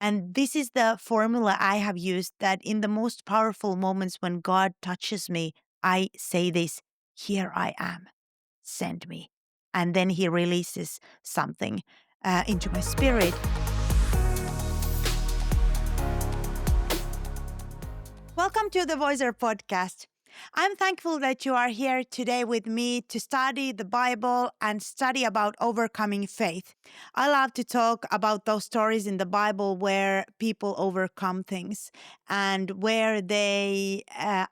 And this is the formula I have used, that in the most powerful moments when God touches me, I say this: "Here I am, send me." And then He releases something into my spirit. Welcome to the Voicer podcast. I'm thankful that you are here today with me to study the Bible and study about overcoming faith. I love to talk about those stories in the Bible where people overcome things and where they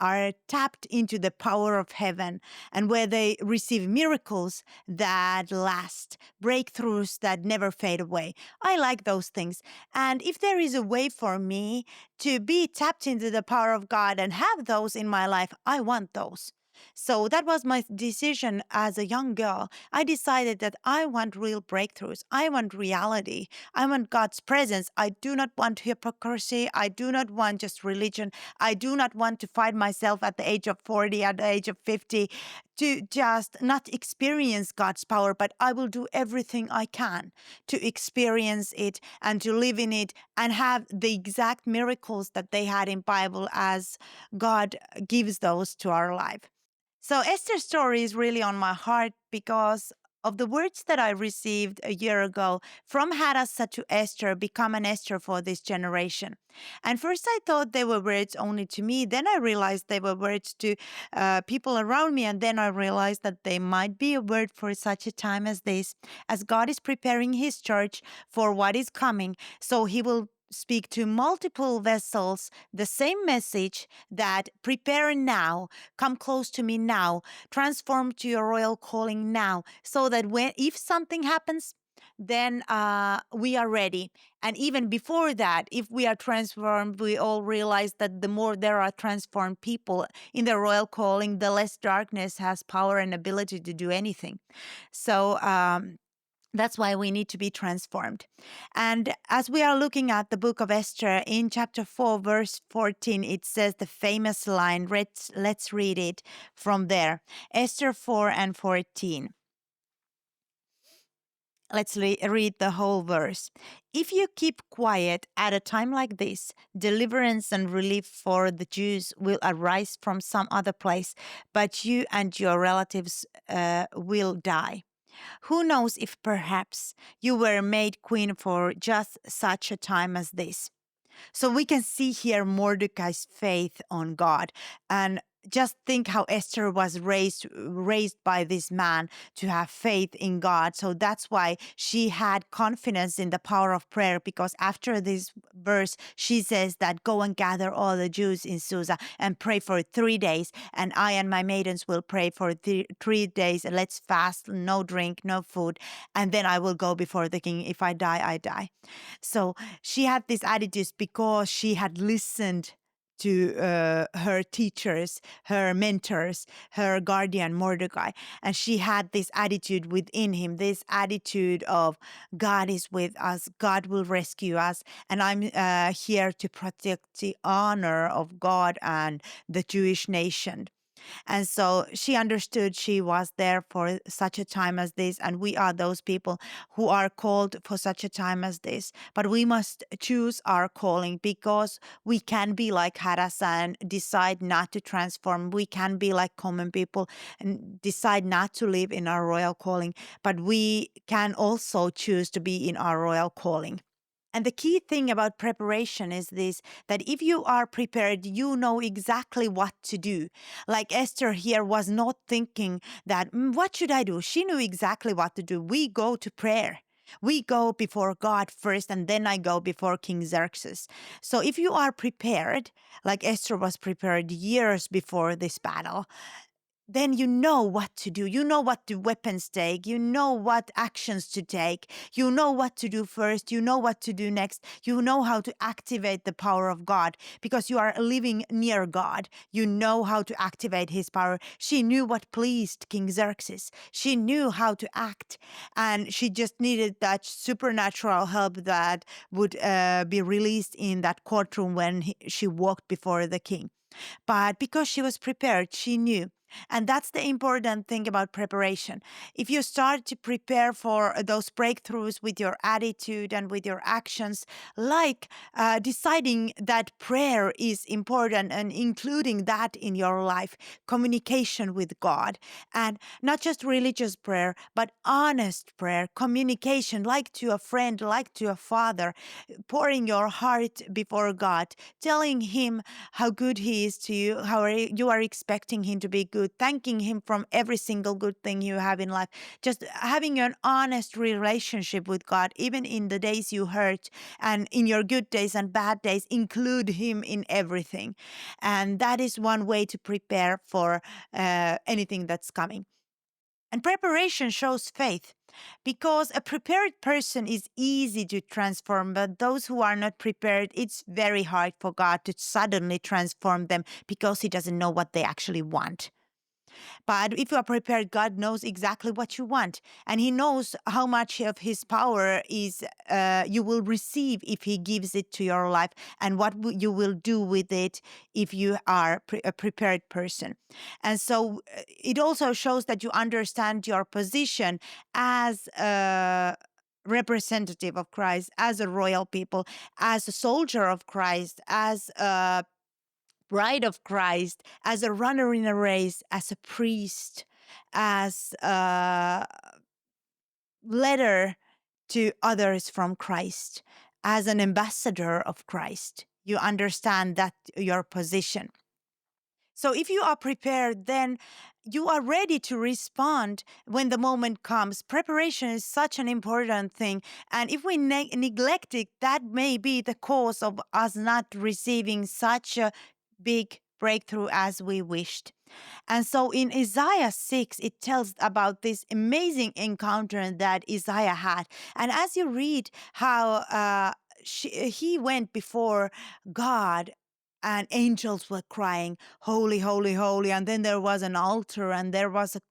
are tapped into the power of heaven and where they receive miracles that last, breakthroughs that never fade away. I like those things. And if there is a way for me to be tapped into the power of God and have those in my life, I want those. So that was my decision as a young girl. I decided that I want real breakthroughs. I want reality. I want God's presence. I do not want hypocrisy. I do not want just religion. I do not want to find myself at the age of 40, at the age of 50, to just not experience God's power, but I will do everything I can to experience it and to live in it and have the exact miracles that they had in Bible as God gives those to our life. So Esther's story is really on my heart because of the words that I received a year ago from Hadassah to Esther, become an Esther for this generation. And first I thought they were words only to me. Then I realized they were words to people around me. And then I realized that they might be a word for such a time as this, as God is preparing His church for what is coming. So He will speak to multiple vessels the same message, that prepare now, come close to me now, transform to your royal calling now, so that if something happens, then we are ready. And even before that, if we are transformed, we all realize that the more there are transformed people in the royal calling, the less darkness has power and ability to do anything. So that's why we need to be transformed. And as we are looking at the book of Esther, in chapter 4, verse 14, it says the famous line. Let's read it from there. Esther 4 and 14. Let's read the whole verse. If you keep quiet at a time like this, deliverance and relief for the Jews will arise from some other place, but you and your relatives will die. Who knows if perhaps you were made queen for just such a time as this? So we can see here Mordecai's faith on God. And just think how Esther was raised by this man to have faith in God. So that's why she had confidence in the power of prayer, because after this verse, she says that go and gather all the Jews in Susa and pray for 3 days. And I and my maidens will pray for 3 days. Let's fast, no drink, no food. And then I will go before the king. If I die, I die. So she had this attitude because she had listened to her teachers, her mentors, her guardian Mordecai. And she had this attitude within him, this attitude of God is with us, God will rescue us, and I'm here to protect the honor of God and the Jewish nation. And so she understood she was there for such a time as this. And we are those people who are called for such a time as this. But we must choose our calling, because we can be like Hadassah and decide not to transform. We can be like common people and decide not to live in our royal calling. But we can also choose to be in our royal calling. And the key thing about preparation is this, that if you are prepared, you know exactly what to do. Like Esther here was not thinking that, what should I do? She knew exactly what to do. We go to prayer. We go before God first, and then I go before King Xerxes. So if you are prepared, like Esther was prepared years before this battle, then you know what to do. You know what the weapons take. You know what actions to take. You know what to do first. You know what to do next. You know how to activate the power of God, because you are living near God. You know how to activate His power. She knew what pleased King Xerxes. She knew how to act, and she just needed that supernatural help that would be released in that courtroom when she walked before the king. But because she was prepared, she knew And that's the important thing about preparation. If you start to prepare for those breakthroughs with your attitude and with your actions, like deciding that prayer is important and including that in your life, communication with God, and not just religious prayer, but honest prayer, communication, like to a friend, like to a father, pouring your heart before God, telling Him how good He is to you, how you are expecting Him to be good, thanking Him from every single good thing you have in life, just having an honest relationship with God, even in the days you hurt and in your good days and bad days, include Him in everything. And that is one way to prepare for anything that's coming. And preparation shows faith because a prepared person is easy to transform, but those who are not prepared, it's very hard for God to suddenly transform them because He doesn't know what they actually want. But if you are prepared, God knows exactly what you want, and He knows how much of His power is you will receive if He gives it to your life, and what you will do with it if you are a prepared person. And so it also shows that you understand your position as a representative of Christ, as a royal people, as a soldier of Christ, as a bride of Christ, as a runner in a race, as a priest, as a letter to others from Christ, as an ambassador of Christ. You understand that your position. So if you are prepared, then you are ready to respond when the moment comes. Preparation is such an important thing. And if we neglect it, that may be the cause of us not receiving such a big breakthrough as we wished. And so in Isaiah 6, it tells about this amazing encounter that Isaiah had. And as you read how he went before God, and angels were crying, "Holy, holy, holy." And then there was an altar, and there was a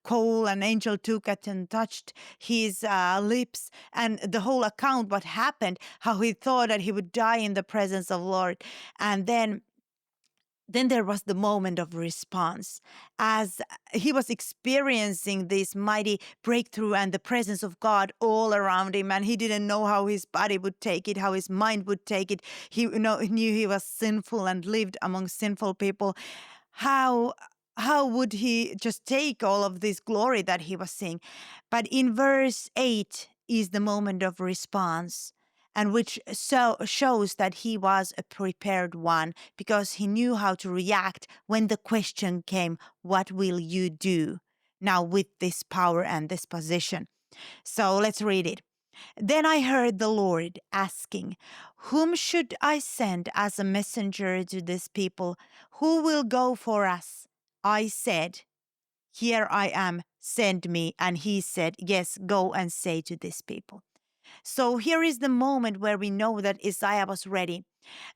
coal. An angel took it and touched his lips. And the whole account, what happened, how he thought that he would die in the presence of Lord. And then there was the moment of response as he was experiencing this mighty breakthrough and the presence of God all around him, and he didn't know how his body would take it, how his mind would take it. He knew he was sinful and lived among sinful people. How would he just take all of this glory that he was seeing? But in verse 8 is the moment of response, and which so shows that he was a prepared one because he knew how to react when the question came, what will you do now with this power and this position? So let's read it. Then I heard the Lord asking, "Whom should I send as a messenger to this people? Who will go for us?" I said, "Here I am, send me." And he said, "Yes, go and say to this people." So here is the moment where we know that Isaiah was ready.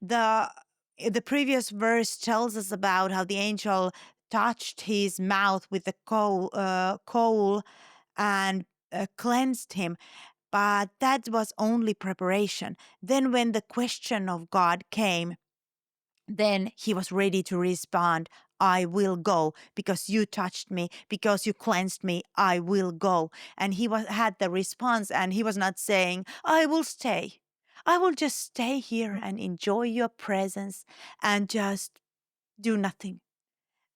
The the previous verse tells us about how the angel touched his mouth with the coal and cleansed him. But that was only preparation. Then, when the question of God came, then he was ready to respond, "I will go because you touched me, because you cleansed me, I will go." And he had the response, and he was not saying, "I will stay. I will just stay here and enjoy your presence and just do nothing."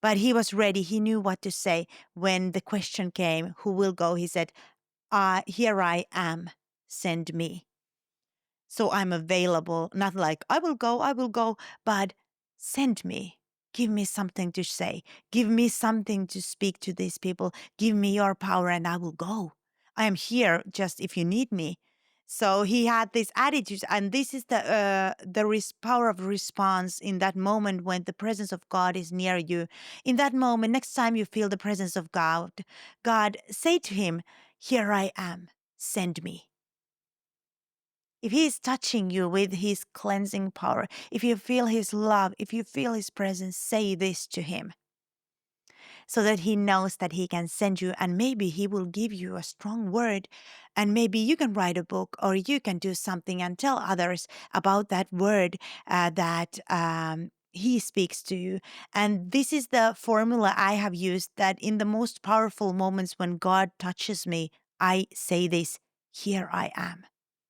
But he was ready. He knew what to say. When the question came, "Who will go?" he said, "Here I am, send me." So I'm available, not like, I will go, but send me. Give me something to say. Give me something to speak to these people. Give me your power and I will go. I am here just if you need me. So he had this attitude, and this is the power of response in that moment when the presence of God is near you. In that moment, next time you feel the presence of God, say to Him, "Here I am, send me." If He is touching you with His cleansing power, if you feel His love, if you feel His presence, say this to Him so that He knows that He can send you, and maybe He will give you a strong word, and maybe you can write a book or you can do something and tell others about that word that he speaks to you. And this is the formula I have used, that in the most powerful moments when God touches me, I say this: "Here I am,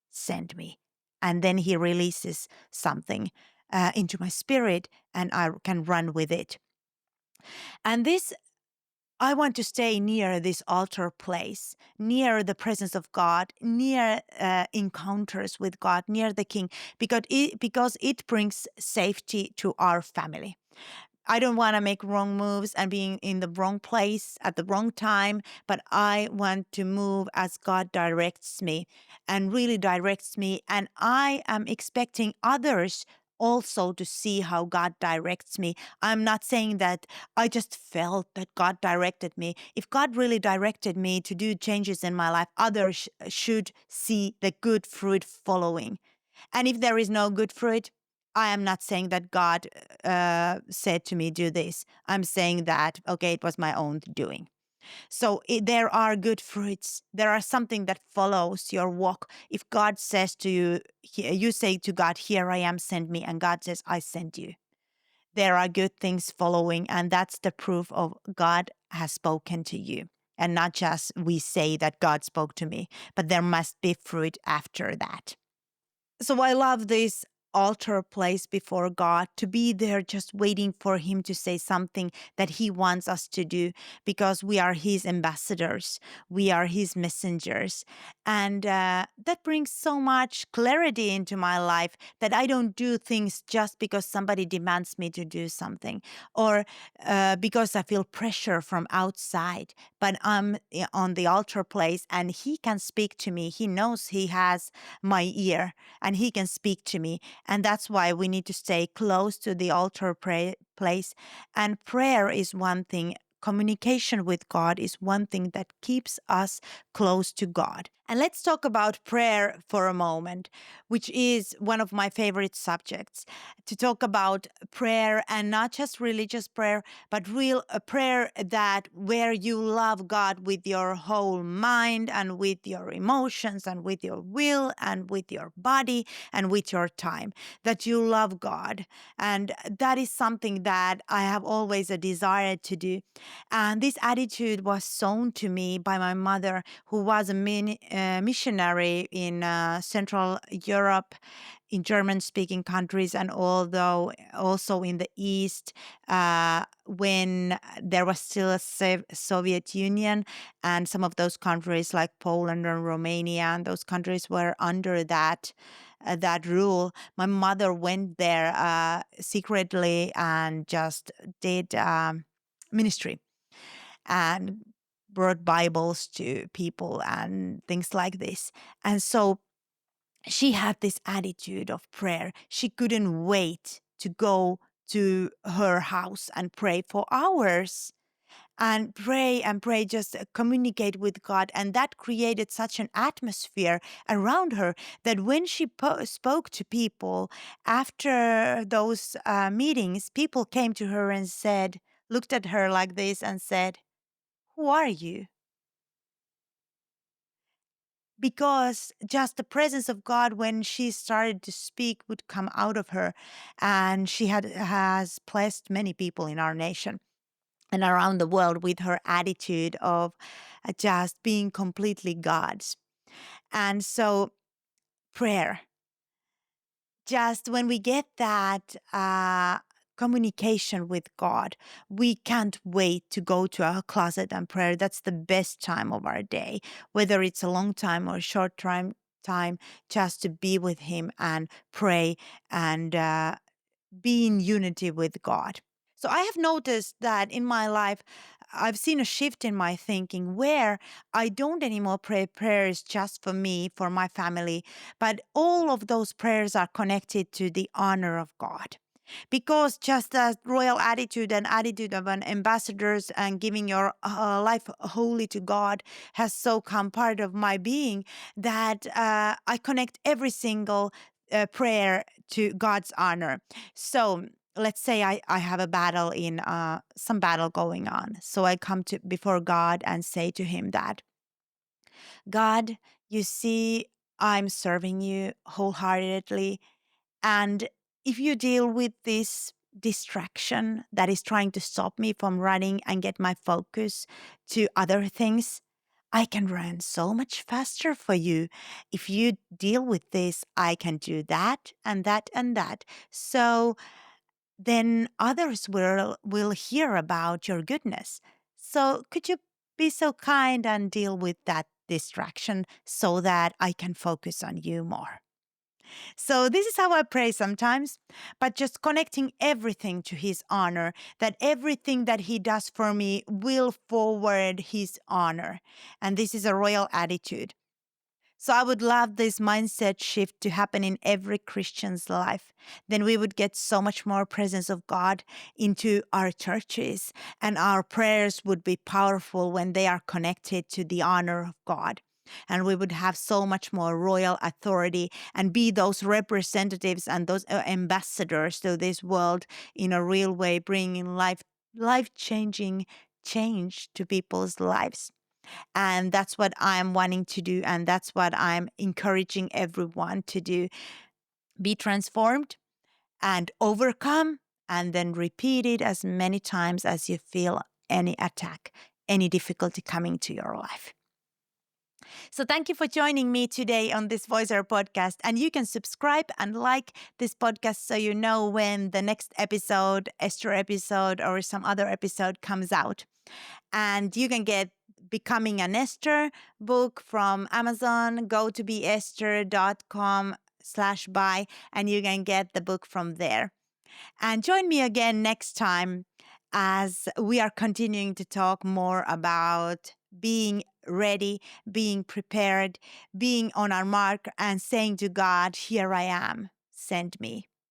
send me." And then he releases something into my spirit, and I can run with it. And this, I want to stay near this altar place, near the presence of God, near encounters with God, near the King, because it brings safety to our family. I don't want to make wrong moves and being in the wrong place at the wrong time, but I want to move as God directs me, and really directs me. And I am expecting others also to see how God directs me. I'm not saying that I just felt that God directed me. If God really directed me to do changes in my life, others should see the good fruit following. And if there is no good fruit, I am not saying that God said to me, do this. I'm saying that, okay, it was my own doing. So there are good fruits. There are something that follows your walk. If God says to you, you say to God, "Here I am, send me." And God says, "I send you." There are good things following. And that's the proof of God has spoken to you. And not just we say that God spoke to me, but there must be fruit after that. So I love this altar place before God, to be there just waiting for him to say something that he wants us to do, because we are his ambassadors. We are his messengers. And that brings so much clarity into my life, that I don't do things just because somebody demands me to do something, or because I feel pressure from outside. But I'm on the altar place and he can speak to me. He knows he has my ear and he can speak to me. And that's why we need to stay close to the altar place. And prayer is one thing. Communication with God is one thing that keeps us close to God. And let's talk about prayer for a moment, which is one of my favorite subjects. To talk about prayer, and not just religious prayer, but real prayer that where you love God with your whole mind and with your emotions and with your will and with your body and with your time, that you love God. And that is something that I have always a desire to do. And this attitude was sown to me by my mother, who was a missionary in Central Europe, in German-speaking countries, and although also in the East, when there was still a Soviet Union, and some of those countries like Poland and Romania, and those countries were under that rule. My mother went there secretly and just did ministry and brought Bibles to people and things like this. And so she had this attitude of prayer. She couldn't wait to go to her house and pray for hours, and pray, just communicate with God. And that created such an atmosphere around her, that when she spoke to people after those meetings, people came to her and said, looked at her like this and said, "Who are you?" Because just the presence of God, when she started to speak, would come out of her. And she has blessed many people in our nation and around the world with her attitude of just being completely God's. And so prayer, just when we get that communication with God, we can't wait to go to our closet and pray. That's the best time of our day, whether it's a long time or a short time, just to be with him and pray and be in unity with God. So I have noticed that in my life, I've seen a shift in my thinking, where I don't anymore pray prayers just for me, for my family, but all of those prayers are connected to the honor of God. Because just that royal attitude and attitude of an ambassadors and giving your life wholly to God has so come part of my being, that I connect every single prayer to God's honor. So let's say I have a battle in some battle going on. So I come to before God and say to him that, God, you see, I'm serving you wholeheartedly. And if you deal with this distraction that is trying to stop me from running and get my focus to other things, I can run so much faster for you. If you deal with this, I can do that and that and that. So then others will hear about your goodness. So could you be so kind and deal with that distraction so that I can focus on you more? So this is how I pray sometimes, but just connecting everything to his honor, that everything that he does for me will forward his honor. And this is a royal attitude. So I would love this mindset shift to happen in every Christian's life. Then we would get so much more presence of God into our churches, and our prayers would be powerful when they are connected to the honor of God. And we would have so much more royal authority and be those representatives and those ambassadors to this world in a real way, bringing life-changing change to people's lives. And that's what I'm wanting to do. And that's what I'm encouraging everyone to do. Be transformed and overcome, and then repeat it as many times as you feel any attack, any difficulty coming to your life. So thank you for joining me today on this Voicer podcast. And you can subscribe and like this podcast so you know when the next episode, Esther episode, or some other episode comes out. And you can get Becoming an Esther book from Amazon. Go to beesther.com/buy and you can get the book from there. And join me again next time as we are continuing to talk more about being ready, being prepared, being on our mark, and saying to God, "Here I am, send me."